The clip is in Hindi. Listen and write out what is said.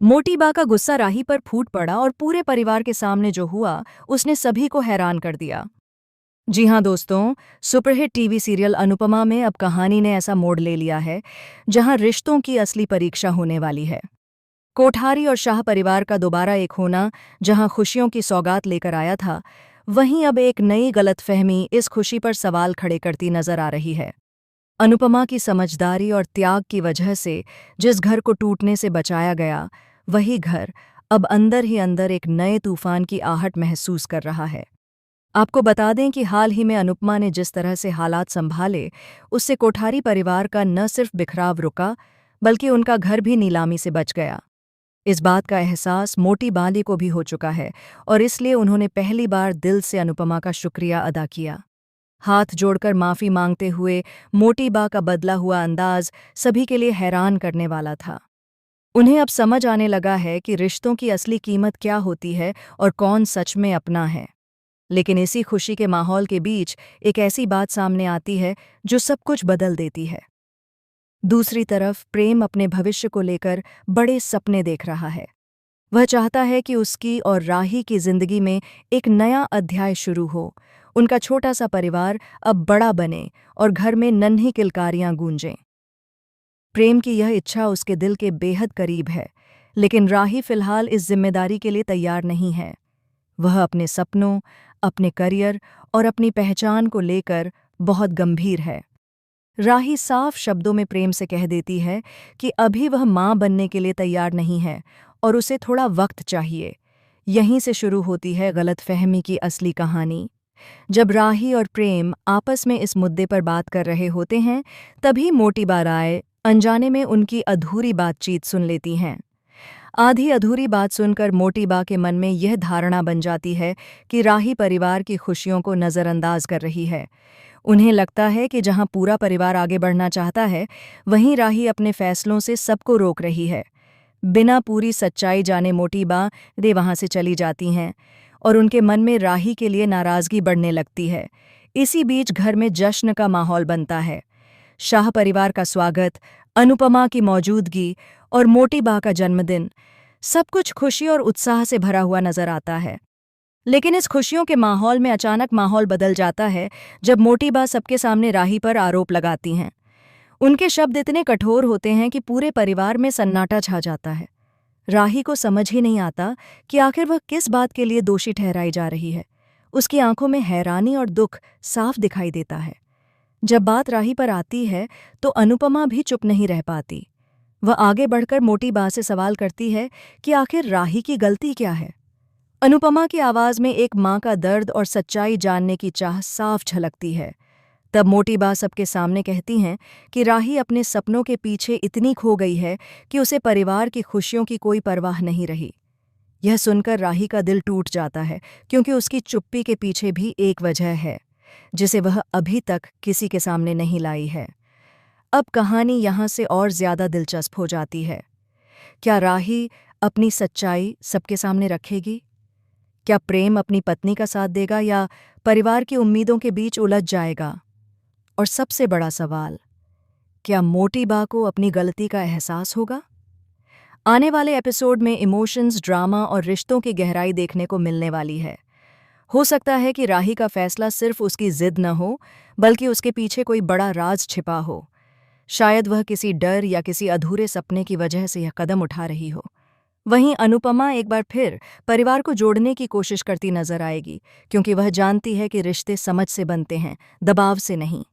मोटी बा का गुस्सा राही पर फूट पड़ा और पूरे परिवार के सामने जो हुआ उसने सभी को हैरान कर दिया। जी हाँ दोस्तों, सुपरहिट टीवी सीरियल अनुपमा में अब कहानी ने ऐसा मोड़ ले लिया है जहां रिश्तों की असली परीक्षा होने वाली है। कोठारी और शाह परिवार का दोबारा एक होना जहां खुशियों की सौगात लेकर आया था, वहीं अब एक नई गलतफहमी इस खुशी पर सवाल खड़े करती नजर आ रही है। अनुपमा की समझदारी और त्याग की वजह से जिस घर को टूटने से बचाया गया, वही घर अब अंदर ही अंदर एक नए तूफान की आहट महसूस कर रहा है। आपको बता दें कि हाल ही में अनुपमा ने जिस तरह से हालात संभाले, उससे कोठारी परिवार का न सिर्फ बिखराव रुका, बल्कि उनका घर भी नीलामी से बच गया। इस बात का एहसास मोटी बाली को भी हो चुका है और इसलिए उन्होंने पहली बार दिल से अनुपमा का शुक्रिया अदा किया। हाथ जोड़कर माफी मांगते हुए मोटी बा का बदला हुआ अंदाज सभी के लिए हैरान करने वाला था। उन्हें अब समझ आने लगा है कि रिश्तों की असली कीमत क्या होती है और कौन सच में अपना है। लेकिन इसी खुशी के माहौल के बीच एक ऐसी बात सामने आती है जो सब कुछ बदल देती है। दूसरी तरफ प्रेम अपने भविष्य को लेकर बड़े सपने देख रहा है। वह चाहता है कि उसकी और राही की जिंदगी में एक नया अध्याय शुरू हो, उनका छोटा सा परिवार अब बड़ा बने और घर में नन्ही किलकारियां गूंजें। प्रेम की यह इच्छा उसके दिल के बेहद करीब है, लेकिन राही फिलहाल इस जिम्मेदारी के लिए तैयार नहीं है। वह अपने सपनों, अपने करियर और अपनी पहचान को लेकर बहुत गंभीर है। राही साफ शब्दों में प्रेम से कह देती है कि अभी वह मां बनने के लिए तैयार नहीं है और उसे थोड़ा वक्त चाहिए। यहीं से शुरू होती है गलतफहमी की असली कहानी। जब राही और प्रेम आपस में इस मुद्दे पर बात कर रहे होते हैं, तभी मोटी बाराए अनजाने में उनकी अधूरी बातचीत सुन लेती हैं। आधी अधूरी बात सुनकर मोटी बा के मन में यह धारणा बन जाती है कि राही परिवार की खुशियों को नज़रअंदाज कर रही है। उन्हें लगता है कि जहां पूरा परिवार आगे बढ़ना चाहता है, वहीं राही अपने फैसलों से सबको रोक रही है। बिना पूरी सच्चाई जाने मोटी बा वे वहां से चली जाती हैं और उनके मन में राही के लिए नाराजगी बढ़ने लगती है। इसी बीच घर में जश्न का माहौल बनता है। शाह परिवार का स्वागत, अनुपमा की मौजूदगी और मोटी बा का जन्मदिन, सब कुछ खुशी और उत्साह से भरा हुआ नजर आता है। लेकिन इस खुशियों के माहौल में अचानक माहौल बदल जाता है जब मोटी बा सबके सामने राही पर आरोप लगाती हैं। उनके शब्द इतने कठोर होते हैं कि पूरे परिवार में सन्नाटा छा जाता है। राही को समझ ही नहीं आता कि आखिर वह किस बात के लिए दोषी ठहराई जा रही है। उसकी आंखों में हैरानी और दुख साफ दिखाई देता है। जब बात राही पर आती है तो अनुपमा भी चुप नहीं रह पाती। वह आगे बढ़कर मोटी बा से सवाल करती है कि आखिर राही की गलती क्या है। अनुपमा की आवाज में एक माँ का दर्द और सच्चाई जानने की चाह साफ झलकती है। तब मोटी बा सबके सामने कहती हैं कि राही अपने सपनों के पीछे इतनी खो गई है कि उसे परिवार की खुशियों की कोई परवाह नहीं रही। यह सुनकर राही का दिल टूट जाता है, क्योंकि उसकी चुप्पी के पीछे भी एक वजह है जिसे वह अभी तक किसी के सामने नहीं लाई है। अब कहानी यहाँ से और ज्यादा दिलचस्प हो जाती है। क्या राही अपनी सच्चाई सबके सामने रखेगी? क्या प्रेम अपनी पत्नी का साथ देगा या परिवार की उम्मीदों के बीच उलझ जाएगा? और सबसे बड़ा सवाल, क्या मोटी बा को अपनी गलती का एहसास होगा? आने वाले एपिसोड में इमोशंस, ड्रामा और रिश्तों की गहराई देखने को मिलने वाली है। हो सकता है कि राही का फैसला सिर्फ उसकी जिद न हो, बल्कि उसके पीछे कोई बड़ा राज छिपा हो। शायद वह किसी डर या किसी अधूरे सपने की वजह से यह कदम उठा रही हो। वहीं अनुपमा एक बार फिर परिवार को जोड़ने की कोशिश करती नजर आएगी, क्योंकि वह जानती है कि रिश्ते समझ से बनते हैं, दबाव से नहीं।